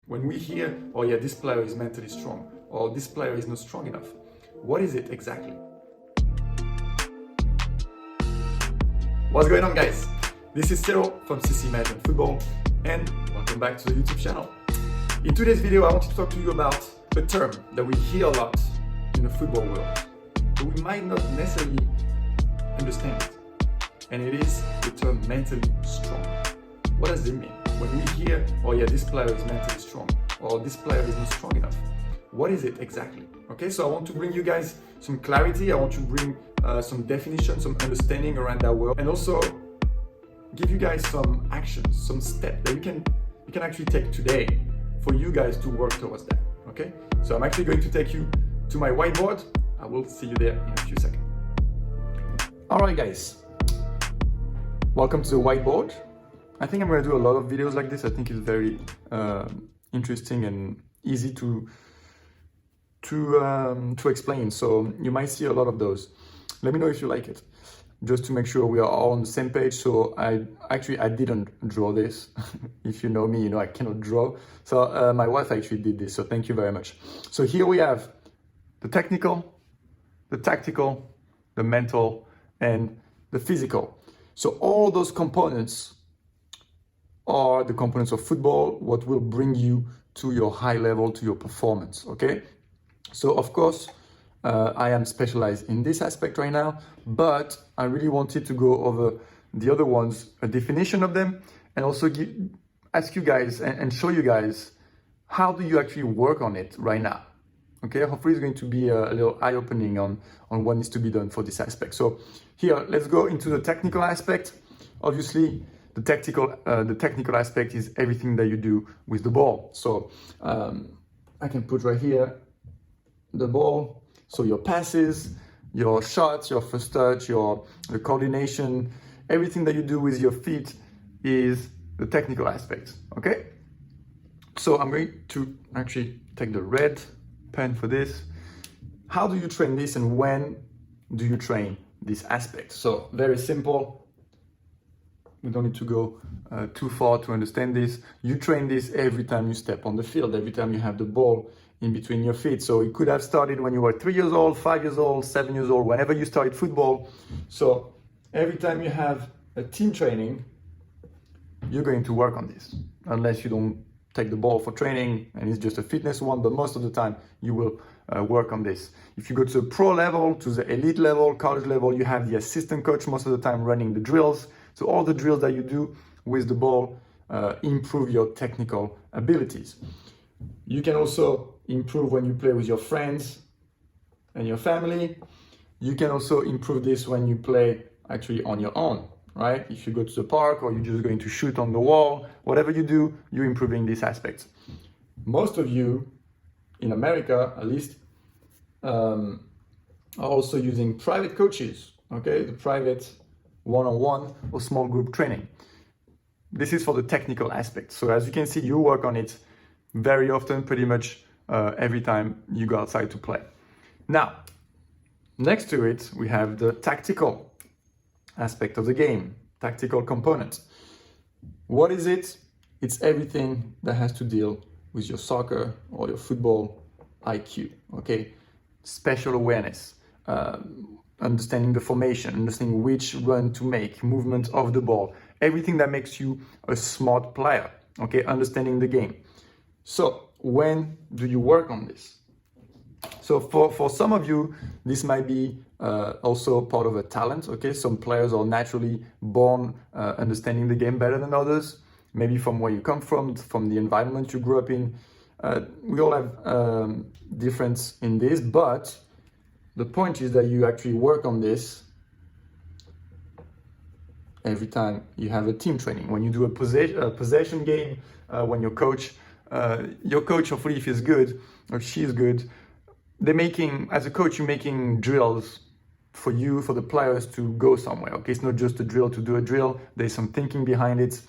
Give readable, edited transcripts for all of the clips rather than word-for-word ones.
When we hear, oh yeah, this player is mentally strong, or this player is not strong enough, what is it exactly? What's going on, guys? This is Cyril from CC Management Football, and welcome back to the YouTube channel. In today's video, I want to talk to you about a term that we hear a lot in the football world, but we might not necessarily understand it. And it is the term mentally strong. What does it mean? When we hear, oh yeah, this player is mentally strong, or this player is not strong enough, what is it exactly? Okay, so I want to bring you guys some clarity. I want to bring some definition, some understanding around that word, and also give you guys some actions, some steps that you can actually take today for you guys to work towards that. Okay, so I'm actually going to take you to my whiteboard. I will see you there in a few seconds. All right, guys, welcome to the whiteboard. I think I'm going to do a lot of videos like this. I think it's very interesting and easy to explain. So you might see a lot of those. Let me know if you like it, just to make sure we are all on the same page. So I didn't draw this. If you know me, you know I cannot draw. So my wife actually did this. So thank you very much. So here we have the technical, the tactical, the mental, and the physical. So all those components are the components of football, what will bring you to your high level, to your performance, okay? So of course, I am specialized in this aspect right now, but I really wanted to go over the other ones, a definition of them, and also ask you guys and show you guys how do you actually work on it right now, okay? Hopefully it's going to be a little eye-opening on what needs to be done for this aspect. So here, let's go into the technical aspect. Obviously, the technical aspect is everything that you do with the ball. So I can put right here the ball. So your passes, your shots, your first touch, the coordination, everything that you do with your feet is the technical aspect. Okay. So I'm going to actually take the red pen for this. How do you train this, and when do you train this aspect? So very simple. We don't need to go too far to understand this. You train this every time you step on the field, every time you have the ball in between your feet. So it could have started when you were 3 years old, 5 years old, 7 years old, whenever you started football. So every time you have a team training, you're going to work on this, unless you don't take the ball for training and it's just a fitness one, but most of the time you will work on this. If you go to the pro level, to the elite level, college level, you have the assistant coach most of the time running the drills. So all the drills that you do with the ball improve your technical abilities. You can also improve when you play with your friends and your family. You can also improve this when you play actually on your own, right? If you go to the park or you're just going to shoot on the wall, whatever you do, you're improving this aspect. Most of you in America, at least, are also using private coaches, okay? The private one-on-one or small group training. This is for the technical aspect. So as you can see, you work on it very often, pretty much every time you go outside to play. Now, next to it, we have the tactical aspect of the game, tactical component. What is it? It's everything that has to deal with your soccer or your football IQ, okay? Special awareness, understanding the formation, understanding which run to make, movement of the ball, everything that makes you a smart player, okay? Understanding the game. So when do you work on this? So for some of you, this might be also part of a talent, okay? Some players are naturally born understanding the game better than others, maybe from where you come from the environment you grew up in. We all have difference in this, but the point is that you actually work on this every time you have a team training. When you do a possession game, when your coach, hopefully if he's good or she's good, as a coach, you're making drills for you, for the players to go somewhere, okay? It's not just a drill to do a drill, there's some thinking behind it.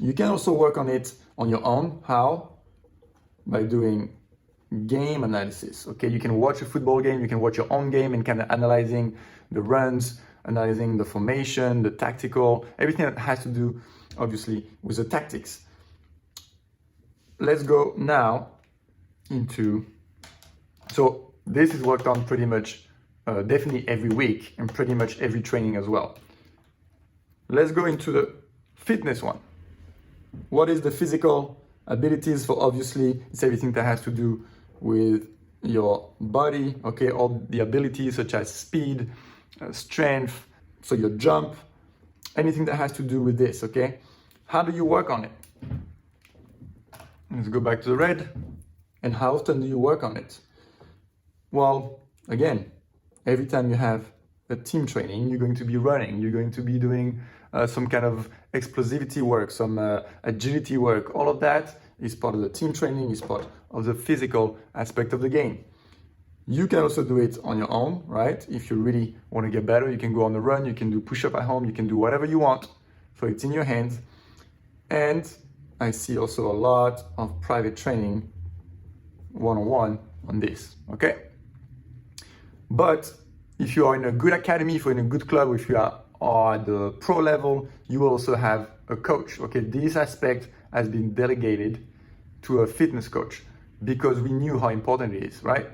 You can also work on it on your own. How? By doing game analysis, okay? You can watch a football game, you can watch your own game and kind of analyzing the runs, analyzing the formation, the tactical, everything that has to do, obviously, with the tactics. let's go now into, so this is worked on pretty much definitely every week and pretty much every training as well. Let's go into the fitness one. What is the physical abilities? For obviously it's everything that has to do with your body, okay, all the abilities such as speed, strength, so your jump, anything that has to do with this, okay? How do you work on it? Let's go back to the red. And how often do you work on it? Well, again, every time you have a team training, you're going to be running, you're going to be doing some kind of explosivity work, some agility work. All of that is part of the team training, is part of the physical aspect of the game. You can also do it on your own, right? If you really want to get better, you can go on a run, you can do push-up at home, you can do whatever you want. So it's in your hands. And I see also a lot of private training one-on-one on this, okay? But if you are in a good academy, if you're in a good club, if you are at the pro level, you will also have a coach, okay? This aspect has been delegated to a fitness coach because we knew how important it is, right?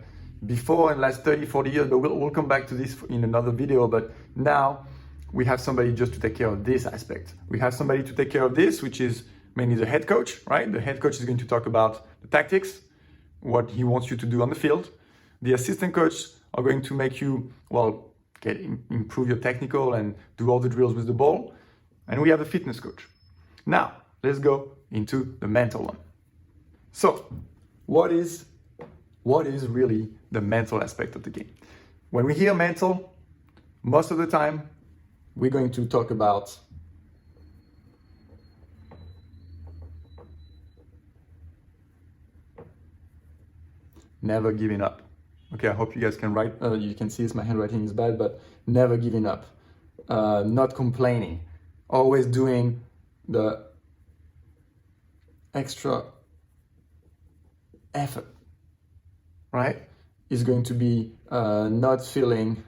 Before, in the last 30, 40 years, but we'll come back to this in another video, but now we have somebody just to take care of this aspect. We have somebody to take care of this, which is mainly the head coach, right? The head coach is going to talk about the tactics, what he wants you to do on the field. The assistant coach are going to make you, well, improve your technical and do all the drills with the ball. And we have a fitness coach. Now, let's go into the mental one. So, what is really the mental aspect of the game? When we hear mental, most of the time, we're going to talk about never giving up. Okay, I hope you guys can write, you can see this, my handwriting is bad, but never giving up, not complaining, always doing the extra effort, right? Is going to be not feeling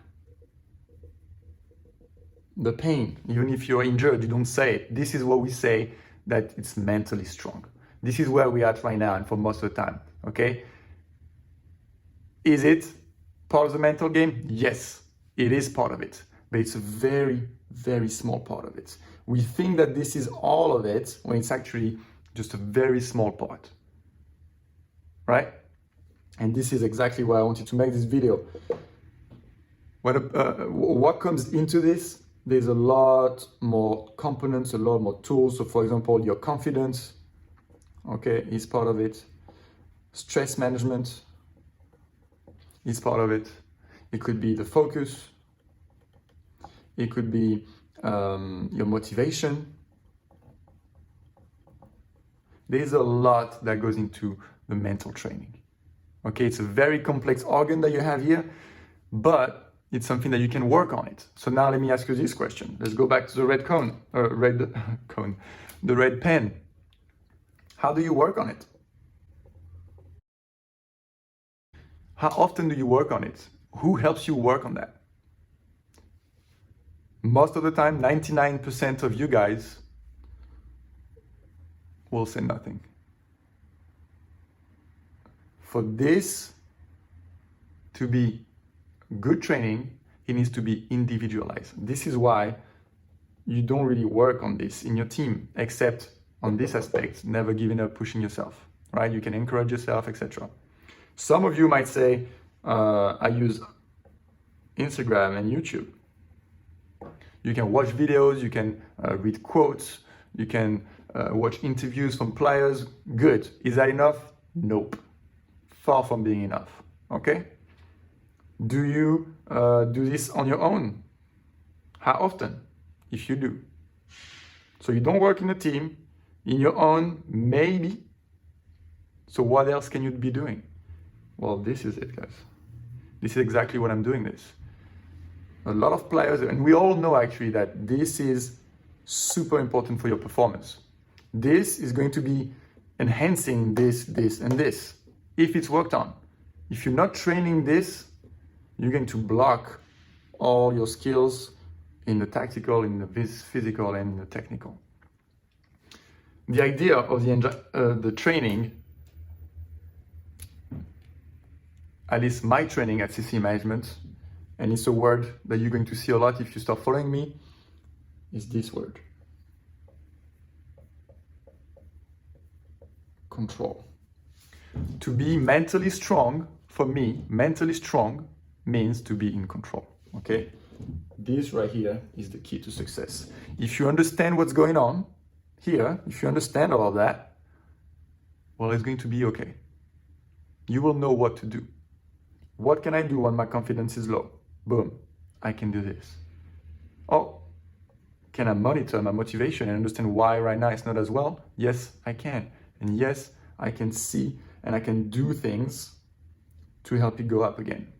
the pain. Even if you're injured, you don't say it. This is what we say, that it's mentally strong. This is where we're at right now and for most of the time, okay? Is it part of the mental game? Yes, it is part of it, but it's a very, very small part of it. We think that this is all of it when it's actually just a very small part, right? And this is exactly why I wanted to make this video. What comes into this? There's a lot more components, a lot more tools. So for example, your confidence, okay, is part of it. Stress management is part of it. It could be the focus. It could be your motivation. There's a lot that goes into the mental training. Okay, it's a very complex organ that you have here, but it's something that you can work on it. So now let me ask you this question. Let's go back to the red cone, the red pen. How do you work on it? How often do you work on it? Who helps you work on that? Most of the time, 99% of you guys will say nothing. For this to be good training, it needs to be individualized. This is why you don't really work on this in your team, except on this aspect, never giving up, pushing yourself, right? You can encourage yourself, etc. Some of you might say, I use Instagram and YouTube. You can watch videos, you can read quotes, you can watch interviews from players. Good. Is that enough? Nope. Far from being enough. Okay? Do you do this on your own? How often? If you do. So you don't work in a team, in your own, maybe. So what else can you be doing? Well, this is it, guys. This is exactly what I'm doing this. A lot of players, and we all know actually that this is super important for your performance. This is going to be enhancing this, and this, if it's worked on. If you're not training this, you're going to block all your skills in the tactical, in the physical, and in the technical. The idea of the training at least my training at CC Management, and it's a word that you're going to see a lot if you start following me, is this word. Control. To be mentally strong, for me, mentally strong means to be in control, okay? This right here is the key to success. If you understand what's going on here, if you understand all of that, well, it's going to be okay. You will know what to do. What can I do when my confidence is low? Boom, I can do this. Oh, can I monitor my motivation and understand why right now it's not as well? Yes, I can. And yes, I can see and I can do things to help it go up again.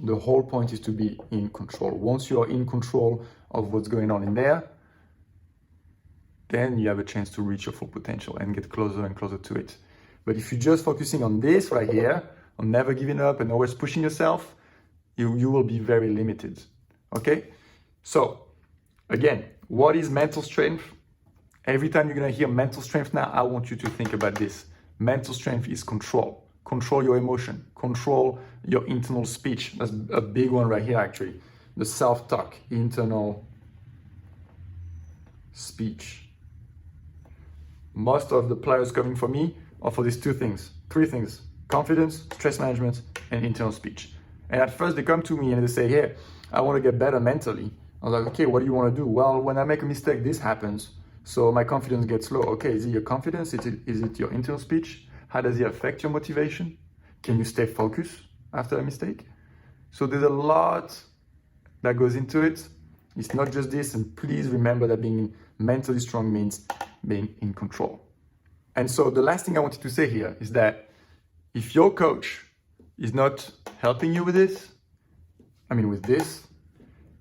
The whole point is to be in control. Once you're in control of what's going on in there, then you have a chance to reach your full potential and get closer and closer to it. But if you're just focusing on this right here, on never giving up and always pushing yourself, you will be very limited, okay? So, again, what is mental strength? Every time you're gonna hear mental strength now, I want you to think about this. Mental strength is control. Control your emotion, control your internal speech. That's a big one right here, actually. The self-talk, internal speech. Most of the players coming for me are for these three things, confidence, stress management, and internal speech. And at first they come to me and they say, hey, I want to get better mentally. I was like, okay, what do you want to do? Well, when I make a mistake, this happens. So my confidence gets low. Okay, is it your confidence? Is it your internal speech? How does it affect your motivation? Can you stay focused after a mistake? So there's a lot that goes into it. It's not just this, and please remember that being mentally strong means being in control. And so the last thing I wanted to say here is that if your coach is not helping you with this,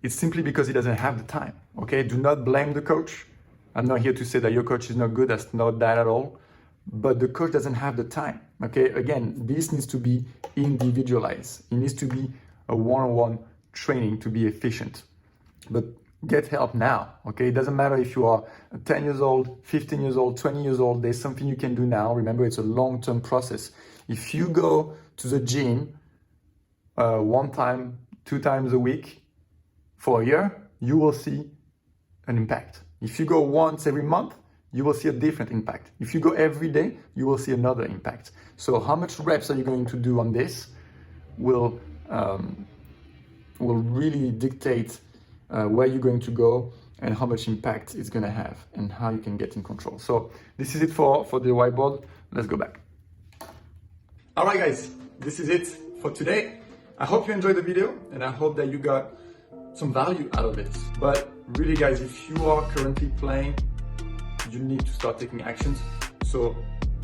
it's simply because he doesn't have the time, okay? Do not blame the coach. I'm not here to say that your coach is not good, that's not that at all. But the coach doesn't have the time, okay? Again, this needs to be individualized. It needs to be a one-on-one training to be efficient. But get help now, okay? It doesn't matter if you are 10 years old, 15 years old, 20 years old, there's something you can do now. Remember, it's a long-term process. If you go to the gym 1 time, 2 times a week for a year, you will see an impact. If you go once every month, you will see a different impact. If you go every day, you will see another impact. So how much reps are you going to do on this will really dictate where you're going to go and how much impact it's going to have and how you can get in control. So this is it for the whiteboard. Let's go back. All right, guys, this is it for today. I hope you enjoyed the video and I hope that you got some value out of it. But really, guys, if you are currently playing, you need to start taking actions. So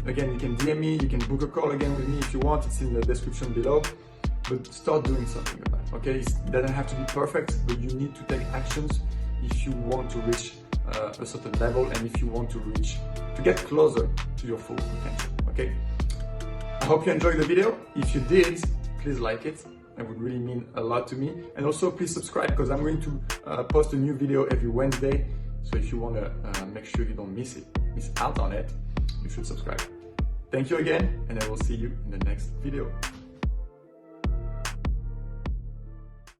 again, you can DM me, you can book a call again with me if you want, it's in the description below, but start doing something about it, okay? It doesn't have to be perfect, but you need to take actions if you want to reach a certain level and if you want to get closer to your full potential, okay? I hope you enjoyed the video. If you did, please like it. That would really mean a lot to me. And also please subscribe because I'm going to post a new video every Wednesday. So if you want to make sure you don't miss out on it, you should subscribe. Thank you again, and I will see you in the next video.